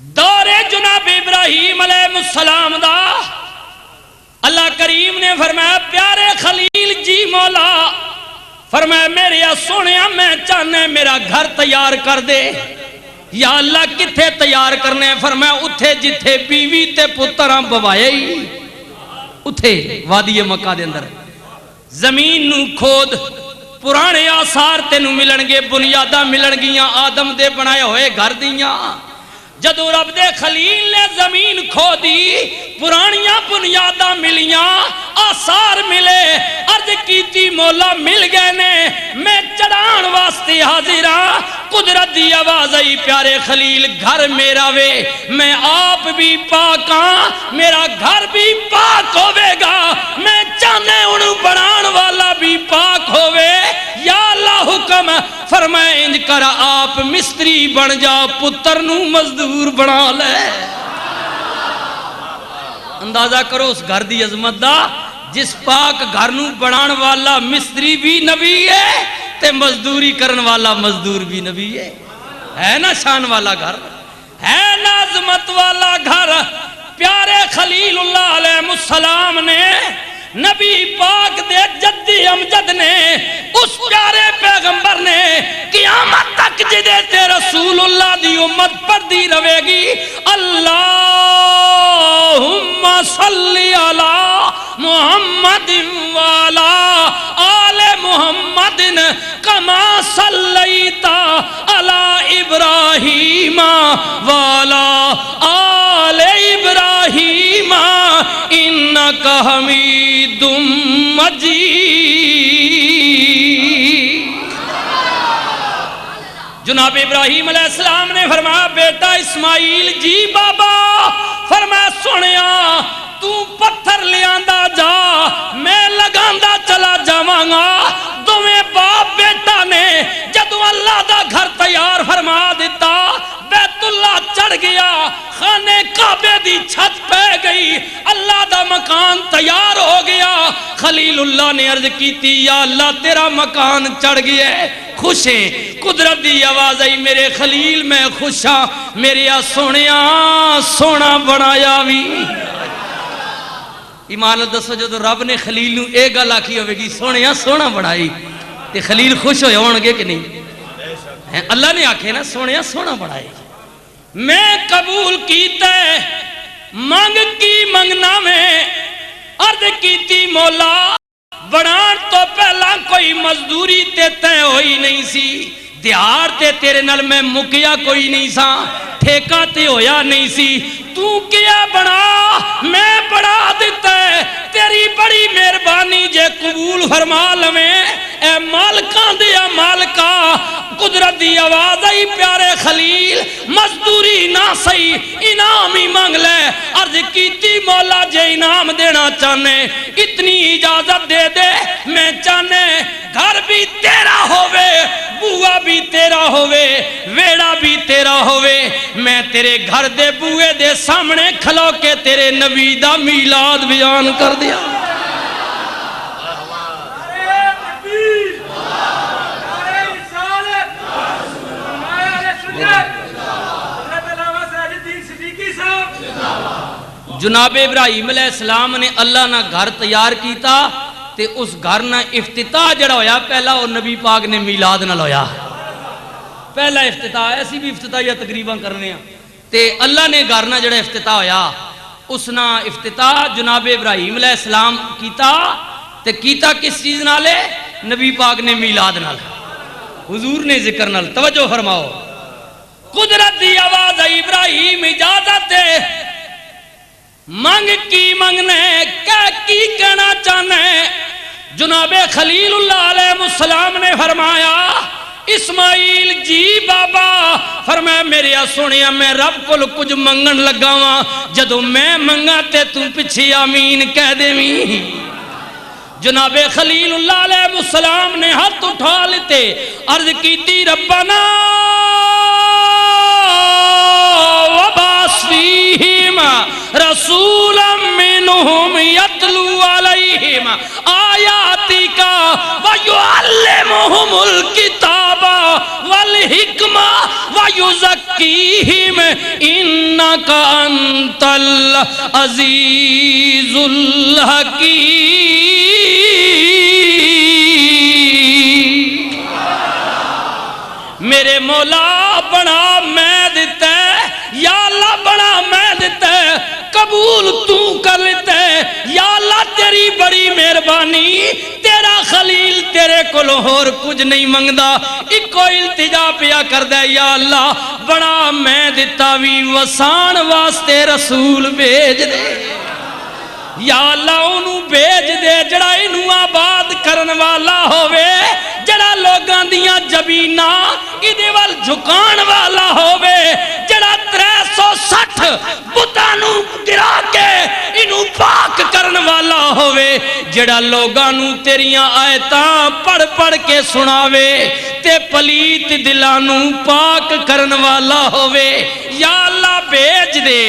دور جناب ابراہیم علیہ السلام دا اللہ کریم نے فرمایا پیارے خلیل جی مولا فرمایا میرے سونیا میں چاہنے میرا گھر تیار کر دے یا اللہ کتھے تیار کرنے فرمایا اتھے جتھے بیوی تے پتران بوائے ہی اتھے وادی مکہ دے اندر زمین نو کھود پرانے آثار تینو ملنگے بنیادہ ملنگیاں آدم دے بنائے ہوئے گھر دیاں جدو رب دے خلیل نے زمین کھو دی پرانیاں بنیادہ ملیاں آثار ملے عرض کیتی مولا مل گئے نے میں چڑھان واسطے حاضرہ قدرت دی آواز آئی پیارے خلیل گھر میرا وے میں آپ بھی پاکاں میرا گھر بھی پاک ہوئے گا میں چاہنے انہوں بنان والا بھی پاک ہوئے یا اللہ حکم فرمائے انج کر آپ مستری بن جا پتر نو مزدور بنا لے اندازہ کرو اس گھر دی عظمت دا جس پاک گھر نو بنان والا مستری بھی نبی ہے تے مزدوری کرن والا مزدور بھی نبی ہے نا شان والا گھر ہے نا عظمت والا گھر پیارے خلیل اللہ علیہ السلام نے نبی پاک دے جدی امجد نے اس پیارے پیغمبر نے قیامت تک جدے تے رسول اللہ دی امت پر دی روے گی اللہم صلی علی محمد والا آل محمد کما صلیتا علی ابراہیم والا آل ابراہیم انکا حمید مجید جناب ابراہیم علیہ السلام نے فرمایا بیٹا اسماعیل جی بابا فرمایا سنیا تو پتھر لیاندہ جا میں لگاندہ چلا جاواں دویں باپ بیٹا نے جدو اللہ دا گھر تیار فرما دیتا بیت اللہ چڑھ گیا خانے کعبے دی چھت پہ گئی اللہ دا مکان تیار ہو گیا خلیل اللہ نے عرض کیتی یا اللہ تیرا مکان چڑھ گیا ہے خوش ہیں قدرت دی آواز آئی میرے خلیل میں خوش ہاں میرے سونیا سونا بنایا بھی ایمان دسو جو رب نے خلیل نو اے گل آکھی ہوئے گی سونیا سونا بنائی تے خلیل خوش ہوئے ہونگے کہ نہیں اللہ نے آکھے نا سونیا سونا بنائی میں قبول کیتے مانگ کی منگنا میں عرض کیتی مولا بنان تو پہلا کوئی مزدوری تے تے ہوئی نہیں سی دیار تے تیرے نل میں مکیا کوئی نہیں سا ٹھیکہ تے ہویا نہیں سی تو کیا بنا میں بڑا دیتا ہے تیری بڑی مہربانی جے قبول فرما لمیں اے مالکاں دیا مالکا قدرت دی آواز آئی پیارے خلیل مزدوری نہ سہی انعام ہی مانگ لے عرض کیتی مولا جے انعام دینا چاہنے اتنی اجازت دے دے میں چاہنے گھر بھی تیرا ہوئے بوہ بھی تیرا ہوئے ویڑا بھی تیرا ہوئے میں تیرے گھر دے بوئے دے سامنے کھلو کے تیرے نبی دا میلاد بیان کر دیا جناب ابراہیم علیہ السلام نے اللہ نہ گھر تیار کیتا تے اس گھر نہ افتتاح جڑا ہویا پہلا اور نبی پاک نے میلاد نہ لویا پہلا افتتاح ایسی بھی افتتاحیہ تقریباً کرنے ہیں تے اللہ نے گھر نہ جڑا افتتاح ہویا اس نہ افتتاح جناب ابراہیم علیہ السلام کیتا تے کیتا کس چیز نہ لے نبی پاک نے میلاد نہ لے حضور نے ذکر نہ لے توجہ فرماؤ قدرت دی آواز ابراہیم اجازت ہے مانگ کی منگنے کی کہنا چاہنے جناب خلیل اللہ علیہ السلام نے فرمایا اسماعیل جی بابا فرمایا میرے سونیا میں رب کو کچھ منگن لگا ہاں جدو میں منگا تے تم پچھے آمین کہہ دے میں جناب خلیل اللہ علیہ السلام نے ہاتھ اٹھا لیتے عرض کیتی ربنا وبعث فیہم رسولا منہم یتلو علیہم آیاتک ویعلمہم الکتاب والحکمہ ویزکیہم ان انکا انت العزیز الحکیم۔ میرے مولا بڑا میں دیتا ہے، یا اللہ بڑا میں دیتا ہے، قبول تو کر لیتا ہے، یا اللہ تیری بڑی مہربانی، تیرا خلیل تیرے کو اور کچھ نہیں منگدا، ایک کوئی التجا پیا کر دے، یا اللہ بڑا میں دیتا وی وسان واسطے رسول بھیج دے، یا اللہ انہوں بھیج دے جڑا انہوں آباد کرن والا ہوئے، جڑا لوگاں دیاں جبینہ ادھے وال جھکان والا ہوئے، جڑا 360 بتانوں گرا کے انہوں پاک کرن والا ہوئے، جڑا لوگانوں تیریاں آیتاں پڑھ پڑھ کے سناوے تے پلیت دلانوں پاک کرن والا ہوئے، یا اللہ بھیج دے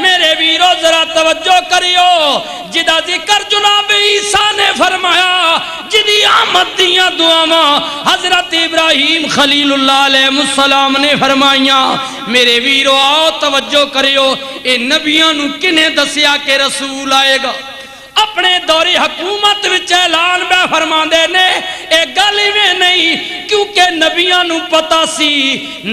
میرے ویرو ذرا توجہ کریو، جدا ذکر جناب عیسیٰ نے فرمایا، جدی آمد دیاں دعاواں حضرت ابراہیم خلیل اللہ علیہ السلام نے فرمائیاں، میرے ویرو آؤ توجہ کریو، اے نبیاں نو کنے دسیا کہ رسول آئے گا، اپنے دوری حکومت وچ اعلان بے فرما دے نے، ایک گلی میں نہیں، کیونکہ نبیاں نو پتا سی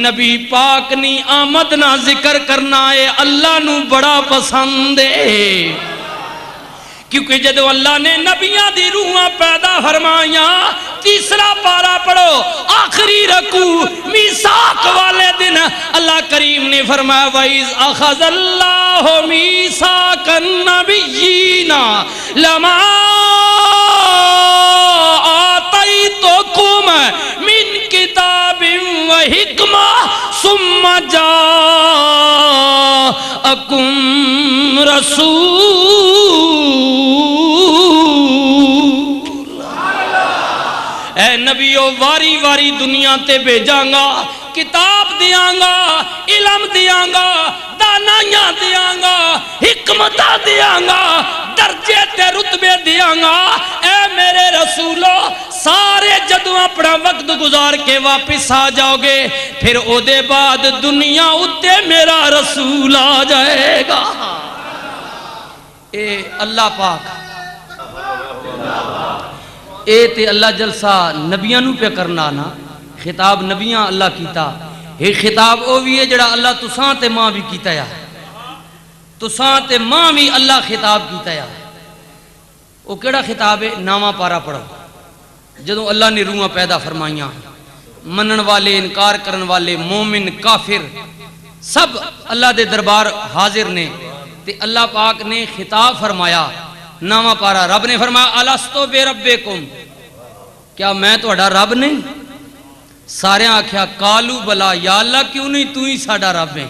نبی پاک نی آمد نہ ذکر کرنا ہے اللہ نو بڑا پسند ہے، کیونکہ جدو اللہ نے نبیاں دی روحاں پیدا فرمائیاں، تیسرا پارا پڑھو آخری رکوع میثاق والے دن اللہ کریم نے فرمایا وَإِذْ أَخَذَ اللَّهُ مِيثَاقَ النَّبِيِّينَ لَمَا آتَيْتُكُم مِّن كِتَابٍ وَحِكْمَةٍ ثُمَّ جَاءَكُمْ رَسُولٌ۔ اے نبیو واری واری دنیا تے بھیجاں گا، کتاب دیاں گا، علم دیاں گا، دانائیاں دیاں گا، حکمتہ دیاں گا، درجے تے رتبے دیاں گا، اے میرے رسولو سارے جدو اپنا وقت گزار کے واپس آ جاؤ گے، پھر او دے بعد دنیا اتے میرا رسول آ جائے گا۔ اے اللہ پاک، اے تے اللہ جلسہ نبیاں نو پہ کرنا نا، خطاب نبیاں اللہ کیتا، ایک خطاب او بھی ہے جڑا اللہ تساں تے ماں بھی کیتا یا، تساں تے ماں بھی اللہ خطاب کیتا یا، او کیڑا خطاب ہے؟ نامہ پارا پڑھو، جدوں اللہ نے روحاں پیدا فرمائیاں، منن والے انکار کرن والے مومن کافر سب اللہ دے دربار حاضر نے، تے اللہ پاک نے خطاب فرمایا، نامہ پارا رب نے فرمایا الستو بے ربکم، کیا میں تہاڈا رب نہیں؟ سارے آکھیا کالو بلا، یا اللہ کیوں نہیں تو ہی ساڈا رب ہے؟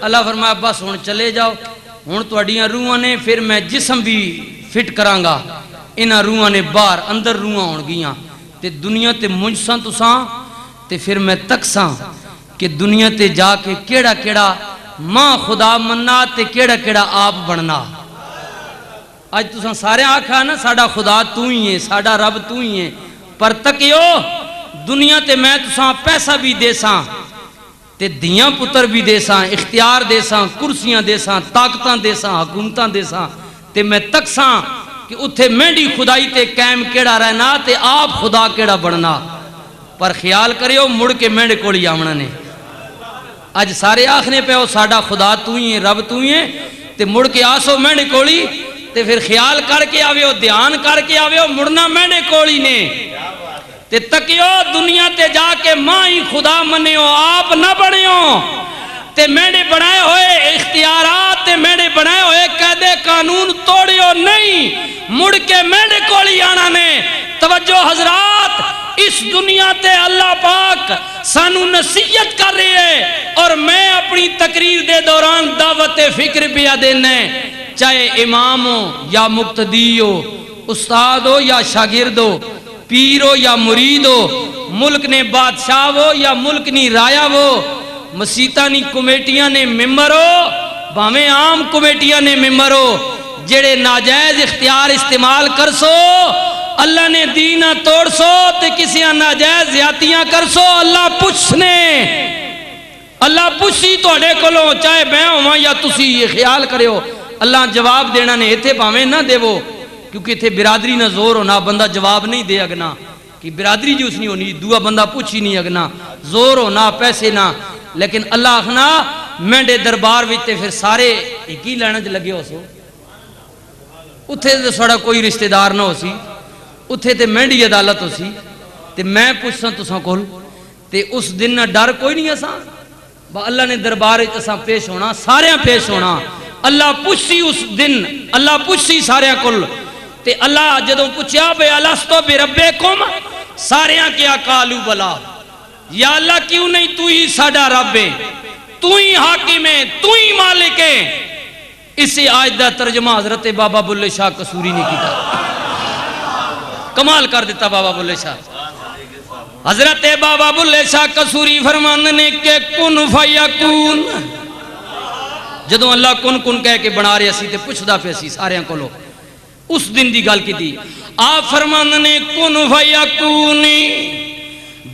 اللہ فرمایا بس ہن چلے جاؤ، ہن تہاڈیاں روحاں نے پھر میں جسم بھی فٹ کراں گا، انہاں روحاں نے باہر اندر روحاں ہون گیاں، تے دنیا تے منجساں تساں، تے پھر میں تکساں کہ دنیا تے جا کے کیڑا کیڑا ماں خدا مننا تے کیڑا کیڑا آپ بننا۔ آج تساں سارے آکھا نا ساڈا خدا تو ہی ہے، ساڈا رب تو ہی ہے، پر تکیو دنیا تے میں تساں پیسہ بھی دے ساں تے دیاں پتر بھی دے ساں، اختیار دے ساں، کرسیاں دے ساں، طاقتاں دے ساں، حکومتاں دے ساں، تے میں تک ساں کہ اتھے مینڈی خدائی تے قائم کیڑا رہنا تے آپ خدا کیڑا بننا، پر خیال کریو مڑ کے مینڈے کوڑی آمنا نے۔ آج سارے آخنے پہ ہو ساڈا خدا تو ہی ہے، رب تو ہی ہے، تے مڑ کے آسو مینڈے کوڑی، تے پھر خیال کر کے آوے ہو، دھیان کر کے آوے ہو، مڑنا مینڈے کوڑی نے، تے تکیو دنیا تے جا کے ماں ہی خدا منیو، آپ نہ بنیو، تے میرے بنائے ہوئے اختیارات تے میرے بنائے ہوئے قاعدے قانون توڑیو نہیں، مڑ کے میرے کولی آنا نے۔ توجہ حضرات، اس دنیا تے اللہ پاک سانو نصیحت کر رہی ہے، اور میں اپنی تقریر دے دوران دعوت فکر پیا دینے، چاہے امام ہو یا مقتدی ہو، استاد ہو یا شاگرد ہو، پیر ہو یا مرید ہو، ملک نے بادشاہ ہو یا ملک نی رایا ہو، مسیطہ نی کمیٹیاں نے ممبر ہو، بھامیں عام کمیٹیاں نے ممبر ہو، جڑے ناجائز اختیار استعمال کر سو اللہ نے دینہ توڑ سو تے کسی ناجائز زیادتیاں کر سو اللہ پوچھنے، اللہ پوچھی توڑے کولوں چاہے میں ہوں یا تسی یہ خیال کرے ہو اللہ جواب دینا نے ایتھے پاویں نہ دے وہ کیونکہ ایتھے برادری نہ زور ہونا بندہ جواب نہیں دے اگنا کہ برادری جو اس نہیں ہونی دعا بندہ پوچھی نہیں اگنا زور ہونا پیسے نہ لیکن اللہ آخنا میں دے دربار ویتے پھر سارے ایک ہی لینا جو لگے ہو سو اتھے تے سوڑا کوئی رشتہ دار نہ ہو سی اتھے تے میں دی عدالت ہو سی تے میں پوچھساں تساں کول تے اس دن نہ ڈر کوئی نہیں اساں با اللہ نے دربار اساں پیش ہونا سارے پیش ہونا اللہ پوچھی اس دن اللہ پوچھی سارے کل تے اللہ جدوں پوچھیا بے الستو بربکم سارے کیا قالو بلا یا اللہ کیوں نہیں تو ہی ساڈا رب ہے تو ہی حاکم ہے تو ہی مالک ہے اسی آیت دا ترجمہ حضرت بابا بلے شاہ قصوری نے کیتا کمال کر دیتا بابا بلے شاہ حضرت بابا بلے شاہ قصوری فرماندے نے کہ کن فیکون جدوں اللہ کن کن کہہ کے بنا رہے اسی تے پوچھدا پیا سی سارے کولوں اس دن دی گل کی تھی آپ فرماندے نے کن فیکون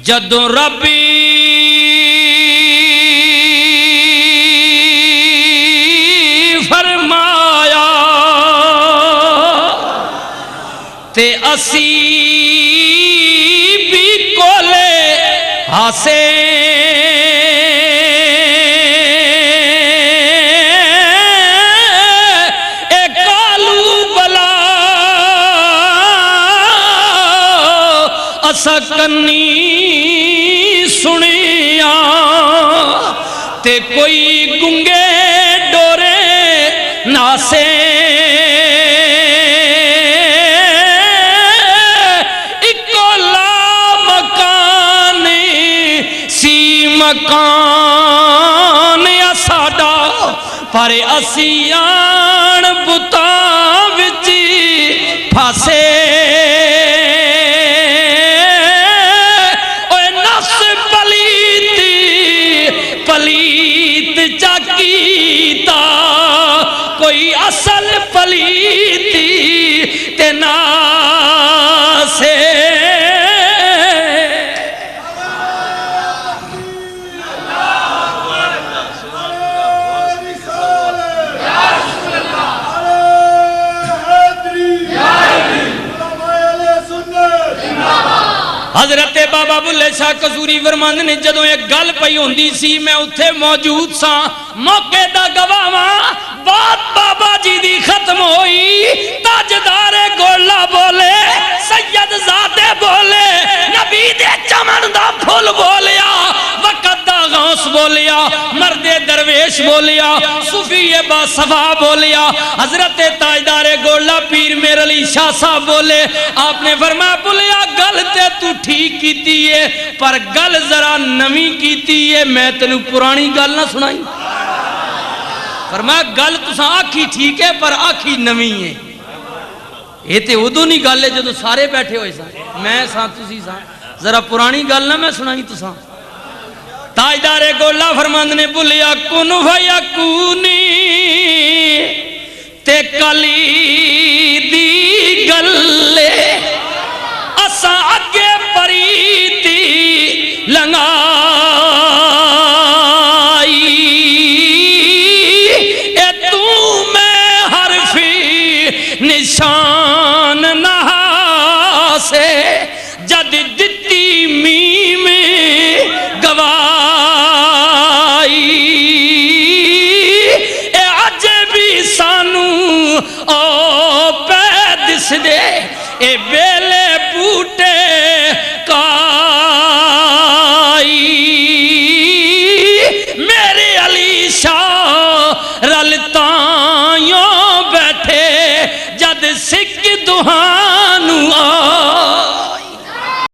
جدوں ربی فرمایا تے اسی بھی کولے ہاسے کنی سنیا تے کوئی گنگے ڈورے ناسے اکو لا مکان سی مکان یا ساڈا پر اسیان بتاں وچ پھاسے پلیت چاکیتا کوئی اصل پلیتی تینا سے حضرت بابا بلے شاہ قصوری فرماندے نے جدوں ایک گل پئی ہوندی سی میں اتھے موجود ساں موقع دا گواہاں بات بابا جی دی ختم ہوئی تاجدار گولا بولے سید زادے بولے نبی دے چمن دا پھول بولیا وقت دا غوث بولیا مرد درویش بولیا صوفی با صفا بولیا حضرت تاجدار گولا پیر میر علی شاہ صاحب بولے آپ نے فرمایا بولیا گل تے تو ٹھیک کیتی ہے پر گل ذرا نمی کیتی ہے میں تینوں پرانی گل نہ سنائی فرمایا گل تساں آکھی ٹھیک ہے پر آکھی نمی ہے یہ تے ادو نہیں گل ہے جدو سارے بیٹھے ہوئے ساں میں ساں تسی ساں ذرا پرانی گل نہ میں سنائی تساں تاجدار گولا فرماندے نے بلیا کن فیکونی تے کلی دی گلے اساں اگے پریتی لنگائی اے تو میں حرفی نشان نہا سے جد دتی میم گوائی اے عجبی سانو او پہ دس دے اے بے